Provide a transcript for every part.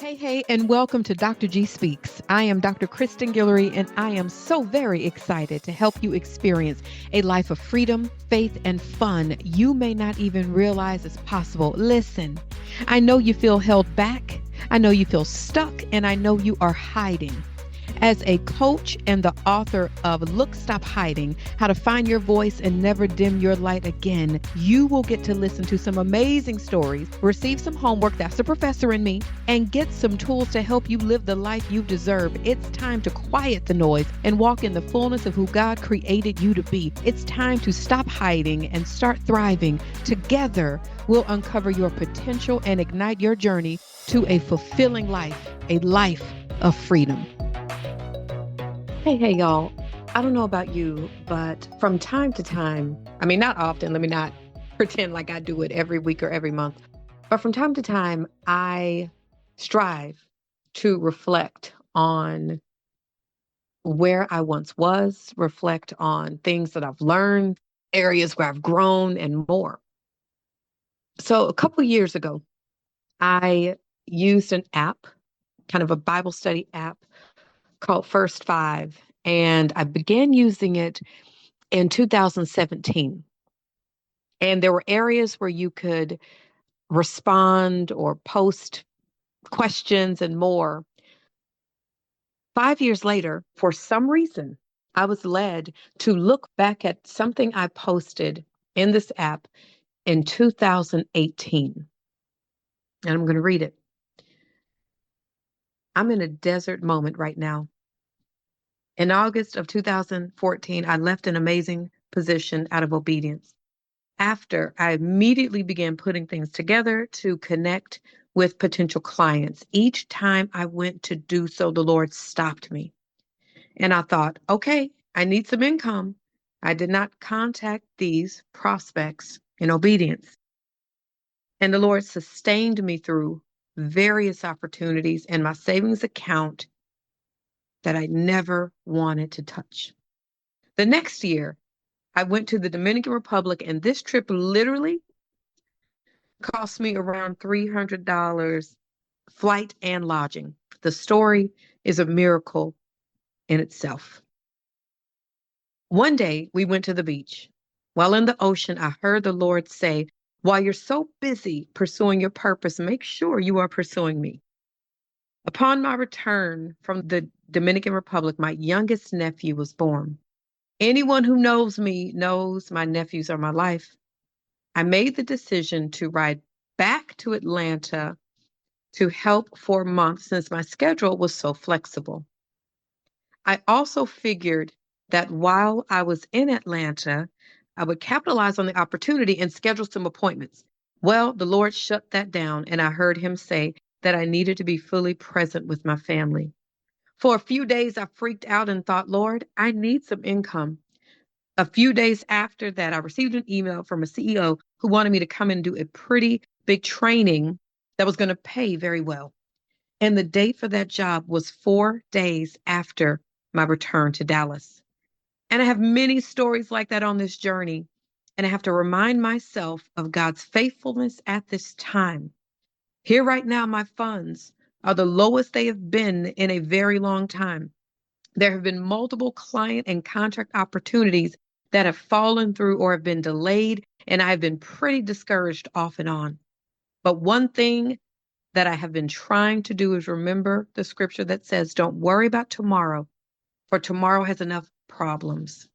Hey, and welcome to Dr. G Speaks. I am Dr. Kristen Guillory, and I am so very excited to help you experience a life of freedom, faith, and fun you may not even realize is possible. Listen, I know you feel held back, I know you feel stuck, and I know you are hiding. As a coach and the author of Look, Stop Hiding, How to Find Your Voice and Never Dim Your Light Again, you will get to listen to some amazing stories, receive some homework, that's the professor in me, and get some tools to help you live the life you deserve. It's time to quiet the noise and walk in the fullness of who God created you to be. It's time to stop hiding and start thriving. Together, we'll uncover your potential and ignite your journey to a fulfilling life, a life of freedom. Hey, y'all. I don't know about you, but from time to time, not often, let me not pretend like I do it every week or every month, but from time to time, I strive to reflect on where I once was, reflect on things that I've learned, areas where I've grown, and more. So a couple years ago, I used an app, kind of a Bible study app called First Five, and I began using it in 2017. And there were areas where you could respond or post questions and more. 5 years later, for some reason, I was led to look back at something I posted in this app in 2018. And I'm going to read it. I'm in a desert moment right now. In August of 2014, I left an amazing position out of obedience. After I immediately began putting things together to connect with potential clients. Each time I went to do so, the Lord stopped me. And I thought, okay, I need some income. I did not contact these prospects in obedience. And the Lord sustained me through various opportunities in my savings account that I never wanted to touch. The next year, I went to the Dominican Republic, and this trip literally cost me around $300 flight and lodging. The story is a miracle in itself. One day we went to the beach. While in the ocean, I heard the Lord say, while you're so busy pursuing your purpose, make sure you are pursuing me. Upon my return from the Dominican Republic, my youngest nephew was born. Anyone who knows me knows my nephews are my life. I made the decision to ride back to Atlanta to help for a month since my schedule was so flexible. I also figured that while I was in Atlanta, I would capitalize on the opportunity and schedule some appointments. Well, the Lord shut that down, and I heard him say that I needed to be fully present with my family. For a few days, I freaked out and thought, Lord, I need some income. A few days after that, I received an email from a CEO who wanted me to come and do a pretty big training that was going to pay very well. And the date for that job was 4 days after my return to Dallas. And I have many stories like that on this journey. And I have to remind myself of God's faithfulness at this time. Here right now, my funds are the lowest they have been in a very long time. There have been multiple client and contract opportunities that have fallen through or have been delayed, and I've been pretty discouraged off and on. But one thing that I have been trying to do is remember the scripture that says, don't worry about tomorrow, for tomorrow has enough problems.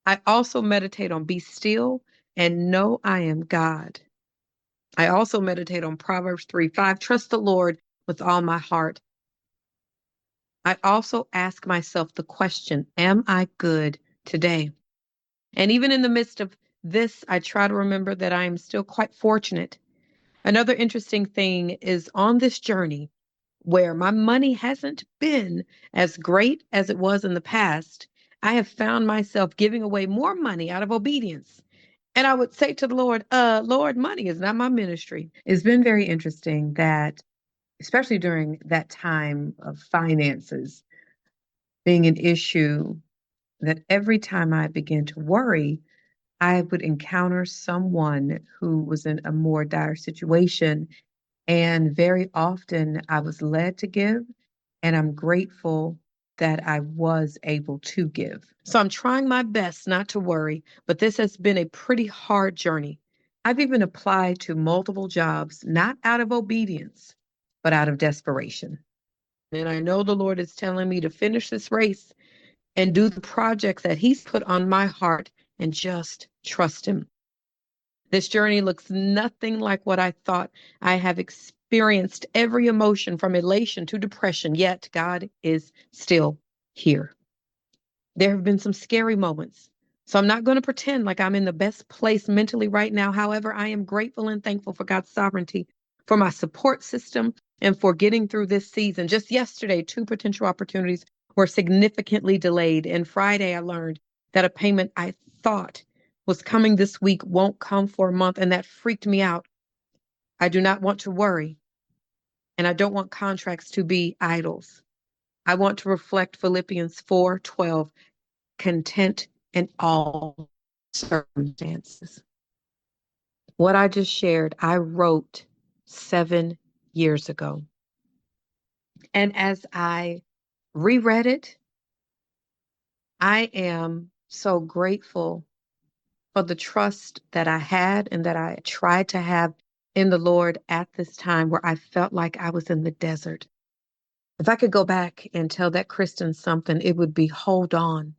I also meditate on be still and know I am God. I also meditate on Proverbs 3:5, trust the Lord with all my heart. I also ask myself the question, am I good today? And even in the midst of this, I try to remember that I am still quite fortunate. Another interesting thing is on this journey where my money hasn't been as great as it was in the past, I have found myself giving away more money out of obedience. And I would say to the Lord, Lord, money is not my ministry. It's been very interesting that, especially during that time of finances being an issue, that every time I began to worry, I would encounter someone who was in a more dire situation, And very often I was led to give, and I'm grateful that I was able to give. So I'm trying my best not to worry, but this has been a pretty hard journey. I've even applied to multiple jobs, not out of obedience, but out of desperation. And I know the Lord is telling me to finish this race and do the projects that He's put on my heart and just trust Him. This journey looks nothing like what I thought. I have experienced every emotion from elation to depression, yet God is still here. There have been some scary moments. So I'm not going to pretend like I'm in the best place mentally right now. However, I am grateful and thankful for God's sovereignty, for my support system, and for getting through this season. Just yesterday, two potential opportunities were significantly delayed. And Friday, I learned that a payment I thought was coming this week won't come for a month, and that freaked me out. I do not want to worry, and I don't want contracts to be idols. I want to reflect Philippians 4:12, content in all circumstances. What I just shared, I wrote 7 years ago. And as I reread it, I am so grateful for the trust that I had and that I tried to have in the Lord at this time where I felt like I was in the desert. If I could go back and tell that Kristen something, it would be hold on.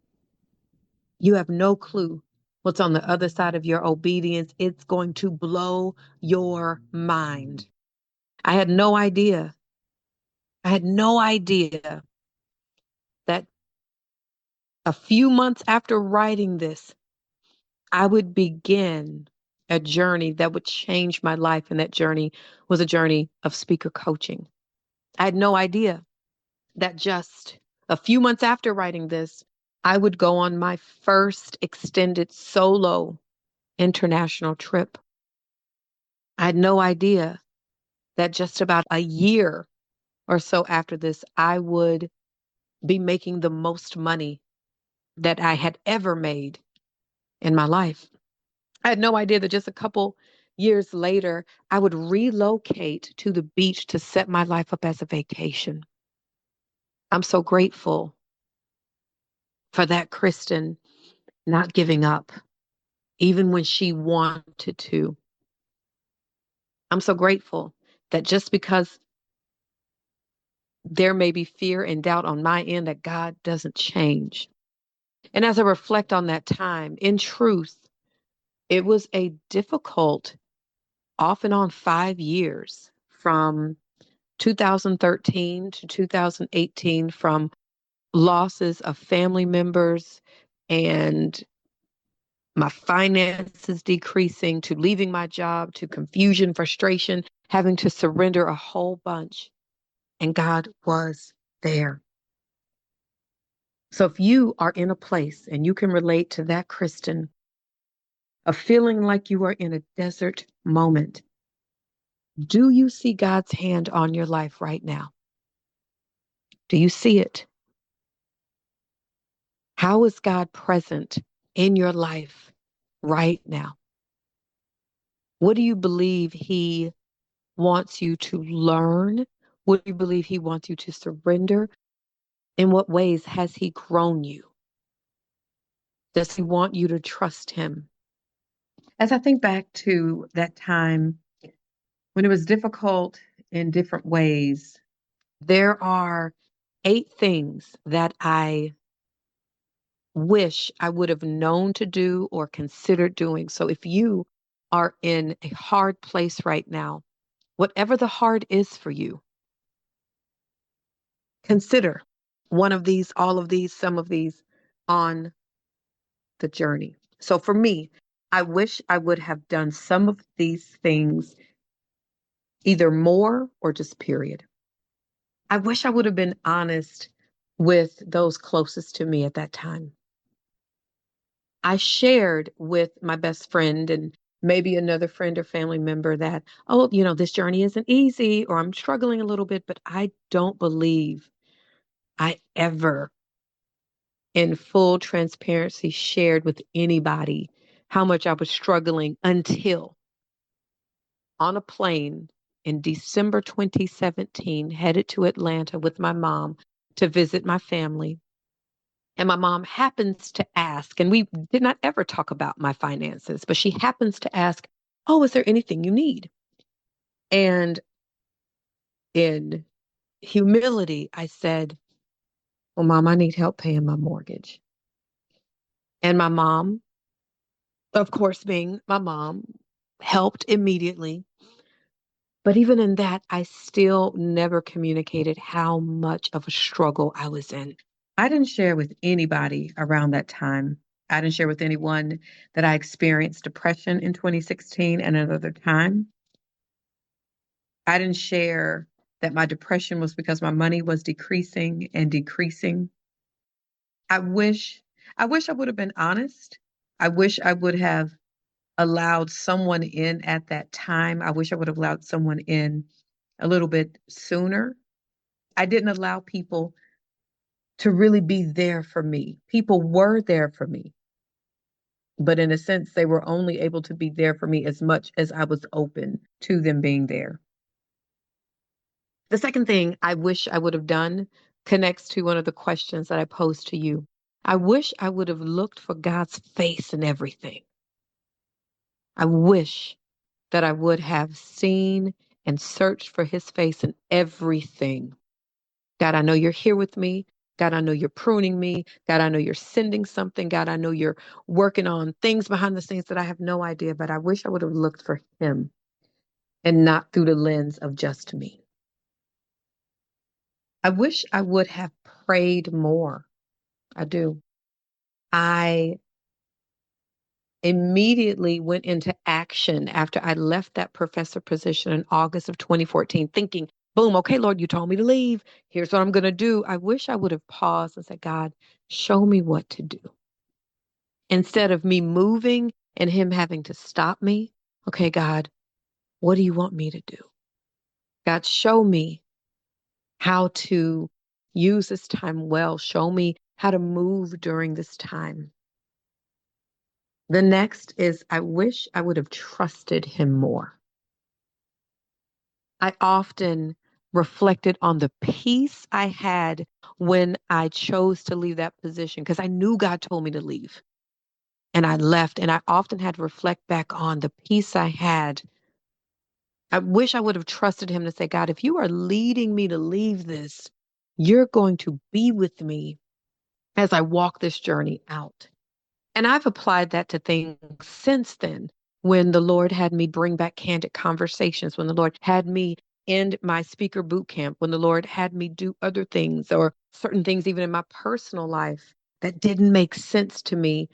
You have no clue what's on the other side of your obedience. It's going to blow your mind. I had no idea. I had no idea that a few months after writing this, I would begin a journey that would change my life. And that journey was a journey of speaker coaching. I had no idea that just a few months after writing this, I would go on my first extended solo international trip. I had no idea that just about a year or so after this, I would be making the most money that I had ever made in my life. I had no idea that just a couple years later, I would relocate to the beach to set my life up as a vacation. I'm so grateful for that Kristen not giving up, even when she wanted to. I'm so grateful that just because there may be fear and doubt on my end, that God doesn't change. And as I reflect on that time, in truth, it was a difficult, off and on 5 years from 2013 to 2018, from losses of family members and my finances decreasing to leaving my job to confusion, frustration, having to surrender a whole bunch. And God was there. So if you are in a place and you can relate to that, Kristen, of feeling like you are in a desert moment, do you see God's hand on your life right now? Do you see it? How is God present in your life right now? What do you believe He wants you to learn? What do you believe He wants you to surrender? In what ways has He grown you? Does He want you to trust Him? As I think back to that time when it was difficult in different ways, there are 8 things that I wish I would have known to do or considered doing. So if you are in a hard place right now, whatever the hard is for you, consider one of these, all of these, some of these on the journey. So for me, I wish I would have done some of these things either more or just period. I wish I would have been honest with those closest to me at that time. I shared with my best friend and maybe another friend or family member that, oh, this journey isn't easy or I'm struggling a little bit, but I don't believe I ever, in full transparency, shared with anybody how much I was struggling until on a plane in December 2017, headed to Atlanta with my mom to visit my family. And my mom happens to ask, and we did not ever talk about my finances, but she happens to ask, "Oh, is there anything you need?" And in humility, I said, "Well, Mom, I need help paying my mortgage." And my mom, of course, being my mom, helped immediately. But even in that, I still never communicated how much of a struggle I was in. I didn't share with anybody around that time. I didn't share with anyone that I experienced depression in 2016 and another time. I didn't share that my depression was because my money was decreasing and decreasing. I wish I would have been honest. I wish I would have allowed someone in at that time. I wish I would have allowed someone in a little bit sooner. I didn't allow people to really be there for me. People were there for me, but in a sense, they were only able to be there for me as much as I was open to them being there. The second thing I wish I would have done connects to one of the questions that I posed to you. I wish I would have looked for God's face in everything. I wish that I would have seen and searched for his face in everything. God, I know you're here with me. God, I know you're pruning me. God, I know you're sending something. God, I know you're working on things behind the scenes that I have no idea, but I wish I would have looked for him and not through the lens of just me. I wish I would have prayed more. I do. I immediately went into action after I left that professor position in August of 2014, thinking, boom, okay, Lord, you told me to leave. Here's what I'm going to do. I wish I would have paused and said, God, show me what to do. Instead of me moving and him having to stop me, okay, God, what do you want me to do? God, show me how to use this time well. Show me how to move during this time. The next is I wish I would have trusted him more. I often reflected on the peace I had when I chose to leave that position because I knew God told me to leave. And I left, and I often had to reflect back on the peace I had. I wish I would have trusted him to say, God, if you are leading me to leave this, you're going to be with me as I walk this journey out. And I've applied that to things since then. When the Lord had me bring back candid conversations, when the Lord had me end my speaker boot camp, when the Lord had me do other things or certain things, even in my personal life that didn't make sense to me,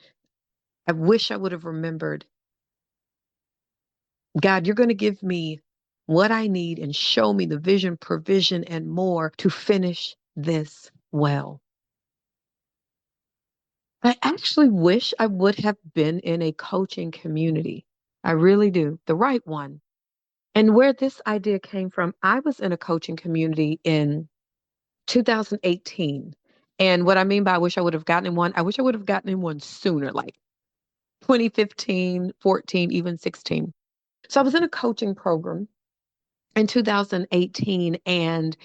I wish I would have remembered, God, you're going to give me what I need and show me the vision, provision, and more to finish this well. I actually wish I would have been in a coaching community. I really do. The right one. And where this idea came from, I was in a coaching community in 2018. And what I mean by I wish I would have gotten in one, I wish I would have gotten in one sooner, like 2015, 14, even 16. So I was in a coaching program in 2018. And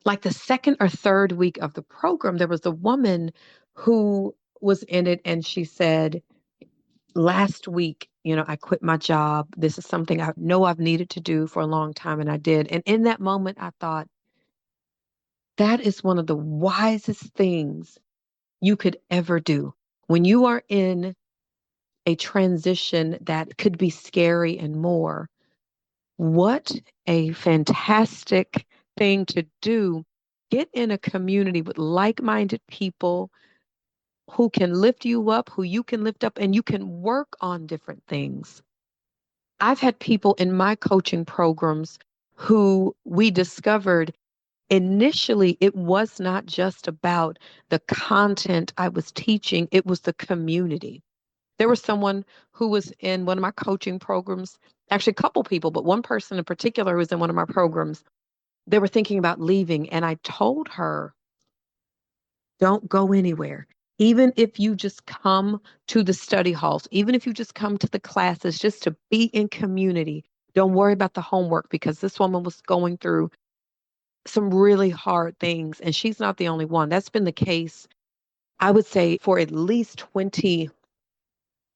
like the second or third week of the program, there was a woman who was in it. And she said, last week, I quit my job. This is something I know I've needed to do for a long time, and I did. And in that moment, I thought, that is one of the wisest things you could ever do. When you are in a transition that could be scary and more, what a fantastic thing to do. Get in a community with like-minded people who can lift you up, who you can lift up, and you can work on different things. I've had people in my coaching programs who we discovered initially it was not just about the content I was teaching, it was the community. There was someone who was in one of my coaching programs, actually a couple people, but one person in particular who was in one of my programs. They were thinking about leaving, and I told her, don't go anywhere. Even if you just come to the study halls, even if you just come to the classes, just to be in community, Don't worry about the homework because this woman was going through some really hard things and she's not the only one. That's been the case, I would say, for at least 20,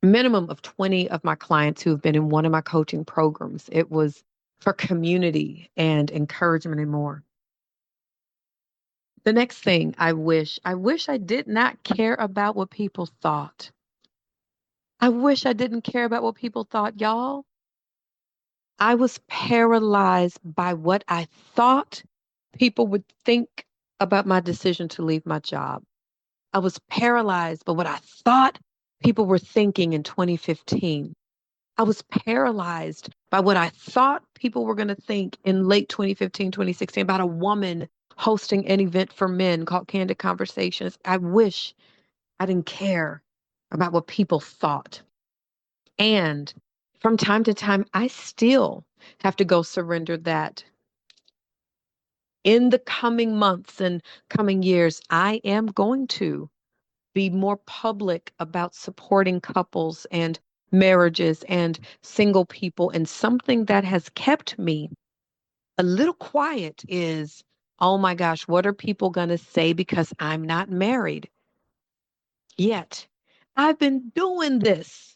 minimum of 20 of my clients who have been in one of my coaching programs. It was for community and encouragement and more. The next thing I wish I did not care about what people thought. I wish I didn't care about what people thought, y'all. I was paralyzed by what I thought people would think about my decision to leave my job. I was paralyzed by what I thought people were thinking in 2015. I was paralyzed by what I thought people were going to think in late 2015, 2016 about a woman hosting an event for men called Candid Conversations. I wish I didn't care about what people thought. And from time to time, I still have to go surrender that. In the coming months and coming years, I am going to be more public about supporting couples and marriages and single people. And something that has kept me a little quiet is, oh my gosh, what are people going to say because I'm not married yet? I've been doing this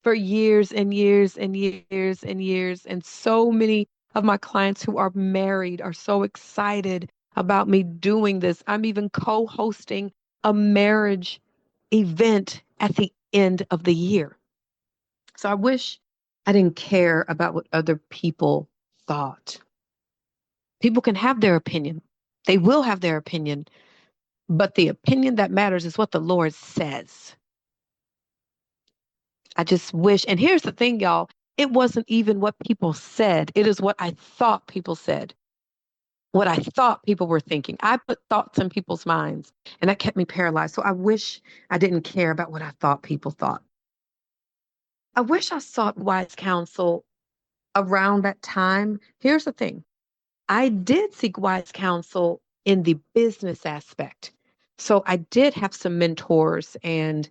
for years and years and years and years. And so many of my clients who are married are so excited about me doing this. I'm even co-hosting a marriage event at the end of the year. So I wish I didn't care about what other people thought. People can have their opinion. They will have their opinion, but the opinion that matters is what the Lord says. I just wish, and here's the thing, y'all, it wasn't even what people said. It is what I thought people said, what I thought people were thinking. I put thoughts in people's minds, and that kept me paralyzed. So I wish I didn't care about what I thought people thought. I wish I sought wise counsel around that time. Here's the thing. I did seek wise counsel in the business aspect. So I did have some mentors and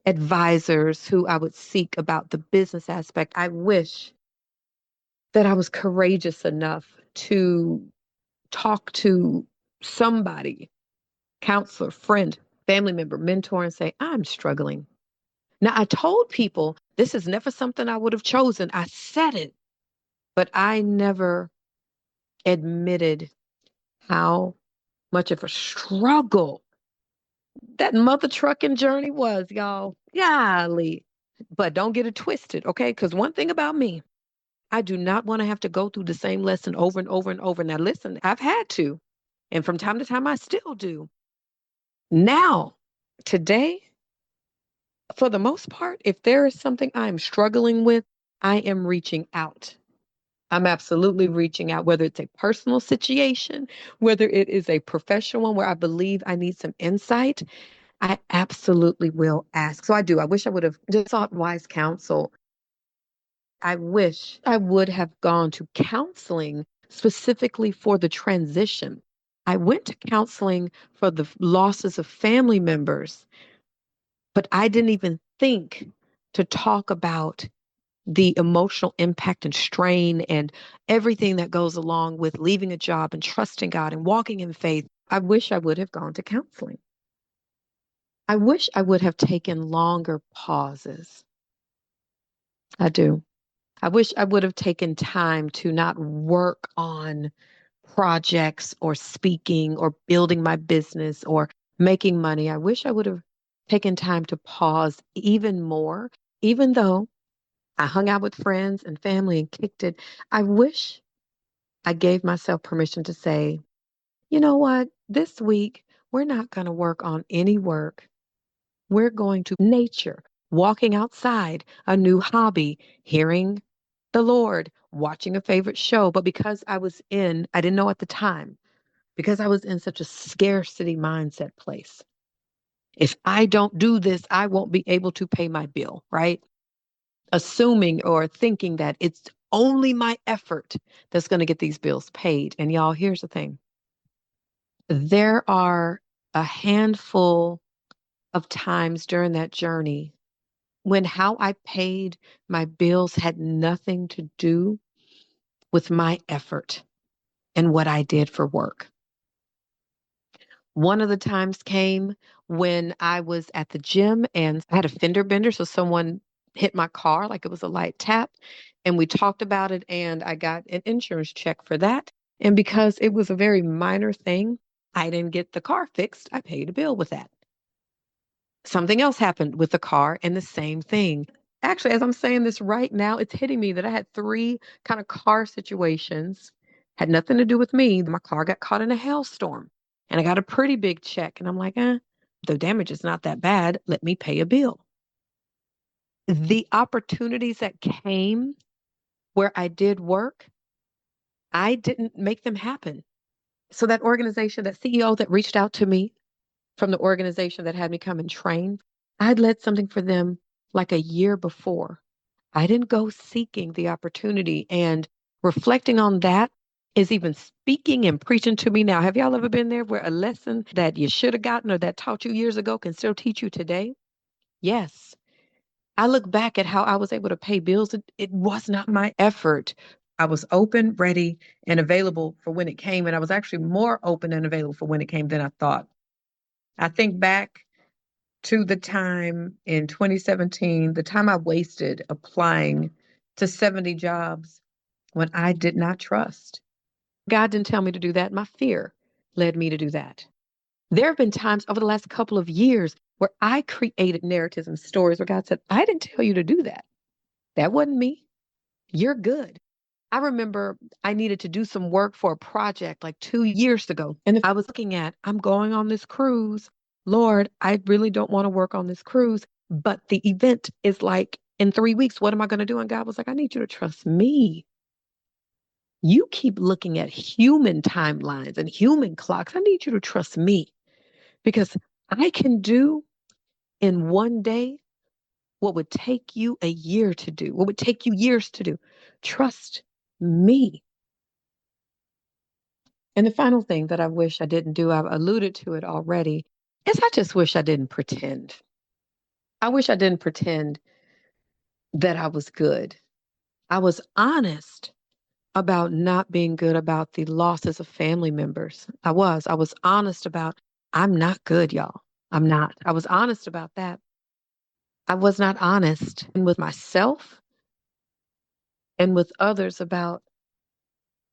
advisors who I would seek about the business aspect. I wish that I was courageous enough to talk to somebody, counselor, friend, family member, mentor, and say, I'm struggling. Now, I told people this is never something I would have chosen. I said it, but I never admitted how much of a struggle that mother trucking journey was, y'all. Golly. But don't get it twisted, okay? Because one thing about me, I do not want to have to go through the same lesson over and over and over. Now, listen, I've had to, and from time to time, I still do. Now, today, for the most part, if there is something I'm struggling with, I am reaching out. I'm absolutely reaching out, whether it's a personal situation, whether it is a professional one where I believe I need some insight, I absolutely will ask. So I do. I wish I would have just sought wise counsel. I wish I would have gone to counseling specifically for the transition. I went to counseling for the losses of family members, but I didn't even think to talk about the emotional impact and strain and everything that goes along with leaving a job and trusting God and walking in faith. I wish I would have gone to counseling. I wish I would have taken longer pauses. I do. I wish I would have taken time to not work on projects or speaking or building my business or making money. I wish I would have taken time to pause even more, even though I hung out with friends and family and kicked it. I wish I gave myself permission to say, you know what? This week, we're not going to work on any work. We're going to nature, walking outside, a new hobby, hearing the Lord, watching a favorite show. But because I didn't know at the time, because I was in such a scarcity mindset place. If I don't do this, I won't be able to pay my bill, right? Assuming or thinking that it's only my effort that's going to get these bills paid. And y'all, here's the thing. There are a handful of times during that journey when how I paid my bills had nothing to do with my effort and what I did for work. One of the times came when I was at the gym and I had a fender bender. So someone hit my car like it was a light tap. And we talked about it and I got an insurance check for that. And because it was a very minor thing, I didn't get the car fixed. I paid a bill with that. Something else happened with the car and the same thing. Actually, as I'm saying this right now, it's hitting me that I had 3 kind of car situations, had nothing to do with me. My car got caught in a hailstorm and I got a pretty big check. And I'm like, the damage is not that bad. Let me pay a bill. The opportunities that came where I did work, I didn't make them happen. So that organization, that CEO that reached out to me from the organization that had me come and train, I'd led something for them like a year before. I didn't go seeking the opportunity, and reflecting on that is even speaking and preaching to me now. Have y'all ever been there where a lesson that you should have gotten or that taught you years ago can still teach you today? Yes. I look back at how I was able to pay bills. It was not my effort. I was open, ready, and available for when it came. And I was actually more open and available for when it came than I thought. I think back to the time in 2017, the time I wasted applying to 70 jobs when I did not trust. God didn't tell me to do that. My fear led me to do that. There have been times over the last couple of years where I created narratives and stories where God said, I didn't tell you to do that. That wasn't me. You're good. I remember I needed to do some work for a project like 2 years ago. And I was looking at, I'm going on this cruise. Lord, I really don't want to work on this cruise, but the event is like in 3 weeks. What am I going to do? And God was like, I need you to trust me. You keep looking at human timelines and human clocks. I need you to trust me because I can do in one day what would take you a year to do, what would take you years to do. Trust me. And the final thing that I wish I didn't do, I've alluded to it already, is I just wish I didn't pretend. I wish I didn't pretend that I was good. I was honest about not being good, about the losses of family members. I was honest about, I'm not good, y'all. I'm not. I was honest about that. I was not honest with myself and with others about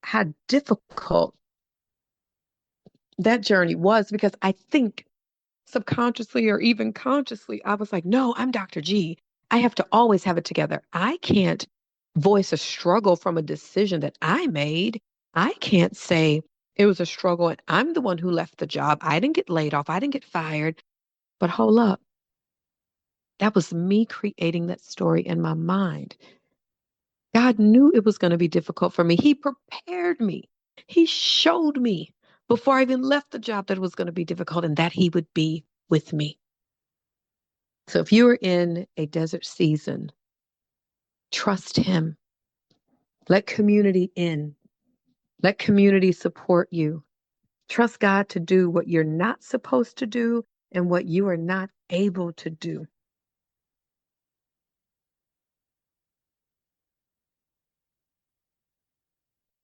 how difficult that journey was, because I think subconsciously or even consciously, I was like, no, I'm Dr. G. I have to always have it together. I can't voice a struggle from a decision that I made. I can't say it was a struggle and I'm the one who left the job. I didn't get laid off. I didn't get fired. But hold up. That was me creating that story in my mind. God knew it was going to be difficult for me. He prepared me. He showed me before I even left the job that it was going to be difficult and that He would be with me. So if you are in a desert season, trust Him. Let community in. Let community support you. Trust God to do what you're not supposed to do and what you are not able to do.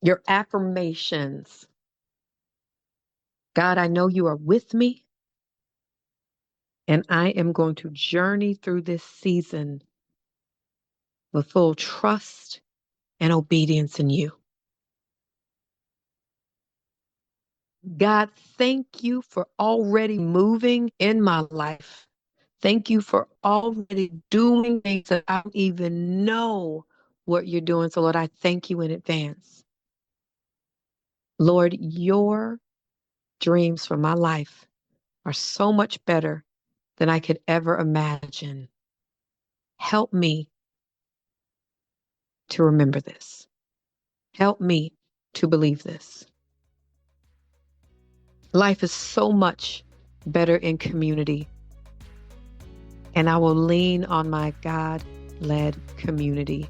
Your affirmations. God, I know you are with me, and I am going to journey through this season with full trust and obedience in you. God, thank you for already moving in my life. Thank you for already doing things that I don't even know what you're doing. So, Lord, I thank you in advance. Lord, your dreams for my life are so much better than I could ever imagine. Help me to remember this. Help me to believe this. Life is so much better in community, and I will lean on my God-led community.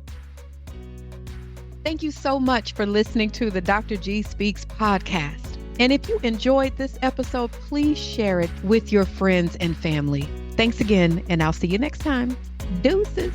Thank you so much for listening to the Dr. G Speaks podcast. And if you enjoyed this episode, please share it with your friends and family. Thanks again, and I'll see you next time. Deuces.